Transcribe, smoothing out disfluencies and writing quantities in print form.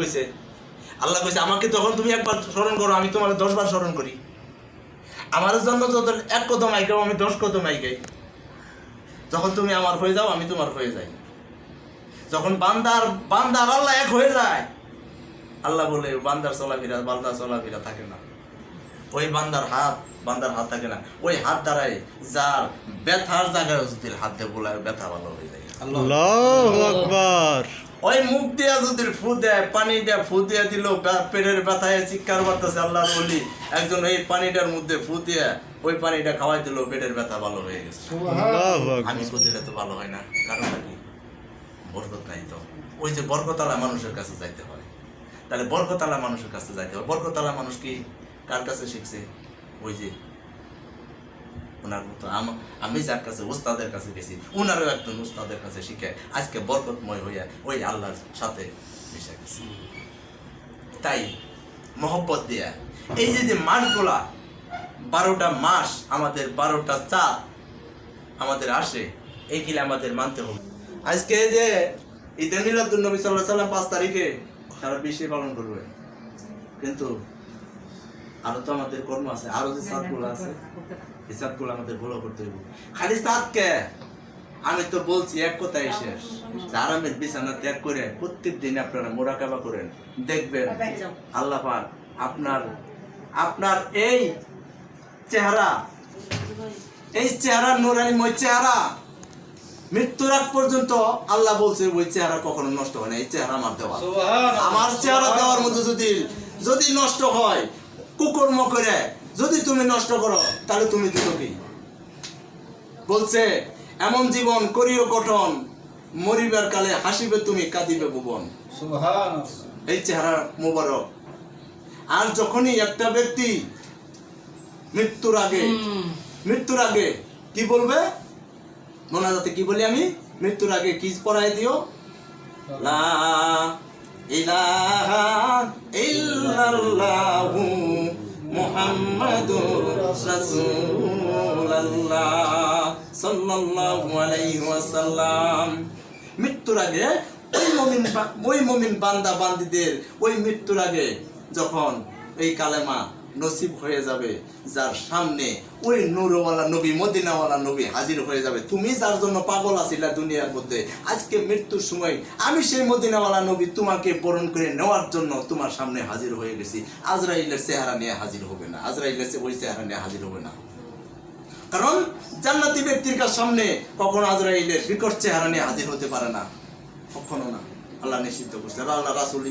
কইছে? আল্লাহ কইছে আমাকে তখন তুমি একবার স্মরণ করো, আমি তোমার 10 বার স্মরণ করি। আমার জন্য যত 1 কদম আইগাও, আমি 10 কদম আইগাই। যখন তুমি আমার হয়ে যাও, আমি তোমার হয়ে যাই। যখন বান্দার আল্লাহ এক হয়ে যায়, আল্লাহ বলে বান্দার চলাফেরা থাকে না। ওই বান্দার হাত থাকে না। ওই হাত দ্বারাই যার ব্যথার জায়গায় যদি হাত দিয়ে বলার ব্যথা ভালো হয়ে যায়। আল্লাহু আকবার। ওই মুখ দিয়া যদি ফু দেয়, পানি দিয়া ফু দিয়ে দিল, পেটের ব্যথায় চিৎকার করতেছে আল্লাহর ওলি, একজন এই পানিটার মধ্যে ফু দিয়ে ওই পানিটা খাওয়াই দিল, পেটের ব্যথা ভালো হয়ে গেছে। আমি দিলে তো ভালো হয় না, কারণটা কি? বরকত নাই তো। ওই যে বরকতওয়ালা মানুষের কাছে যাইতে হয়। তাহলে বরকতওয়ালা মানুষের কাছে যাইতে হয়। বরকতওয়ালা মানুষ কি কার কাছে শিখছে? ওই যে ওনার মতো আমি যার কাছে উস্তাদের কাছে গেছি, ওনারও একজন উস্তাদের কাছে শিখে আজকে বরকতময় হইয়া ওই আল্লাহর সাথে মিশে গেছি। তাই মহব্বত দিয়া এই যে মাসগুলা 12টা মাস, আমাদের 12টা চাঁদ আমাদের আসে, এইগুলো আমাদের মানতে হবে। আজকে যে ঈদে মিলাদুন নবী সাল্লাল্লাহু আলাইহি ওয়াসাল্লাম 5 তারিখে সারা বিশ্বে পালন করবে, কিন্তু আরো তো আমাদের কর্ম আছে, আরো যে চাঁদগুলো আছে, এই চাঁদগুলো আমাদের ফলো করতে হবে। খালি চাঁদকে আমি তো বলছি এক কথাই শেষ, আরামের বিছানা ত্যাগ করে প্রত্যেক দিন আপনারা মুরাকাবা করেন, দেখবেন আল্লাহ পাক আপনার এই চেহারা নূরানিময় চেহারা মৃত্যুর আগ পর্যন্ত আল্লাহ বলছে ওই চেহারা কখনো নষ্ট হয় না। এই চেহারা আমার দেওয়া, আমার চেহারা দেওয়ার মধ্যে যদি নষ্ট হয়, কুকর্ম করে যদি তুমি নষ্ট করো, তাহলে তুমি দিত কি? বলছে এমন জীবন করিও গঠন, মরিবার কালে হাসিবে তুমি, কাঁদিবে ভুবন। এই চেহারা মোবারক। আর যখনই একটা ব্যক্তি মৃত্যুর আগে কি বলবে? মোনাজাতে কি বলি আমি? মৃত্যুর আগে কি পড়ায় দিও? লা ইলাহা ইল্লাল্লাহু মুহাম্মাদুর রাসূলুল্লাহ সাল্লাল্লাহু আলাইহি ওয়াসাল্লাম। মৃত্যুর আগে ওই মুমিন বান্দা বান্দীদের ওই মৃত্যুর আগে যখন এই কালেমা নসিব হয়ে যাবে, যার সামনে ওই নূরওয়ালা নবী, মদিনাওয়ালা নবী হাজির হয়ে যাবে। তুমি যার জন্য পাগল আছিলা দুনিয়ার মধ্যে, আজকে মৃত্যুর সময় আমি সেই মদিনাওয়ালা নবী তোমাকে বরণ করে নেওয়ার জন্য তোমার সামনে হাজির হয়ে গেছি। আজরাইলের চেহারা নিয়ে হাজির হবে না, আজরাইলের ওই চেহারা নিয়ে হাজির হবে না। কারণ জান্নাতি ব্যক্তির সামনে কখনো আজরাইলের বিকট চেহারা নিয়ে হাজির হতে পারে না, কখনো না। আল্লাহ নিষিদ্ধ করছে, আল্লাহ রাসূল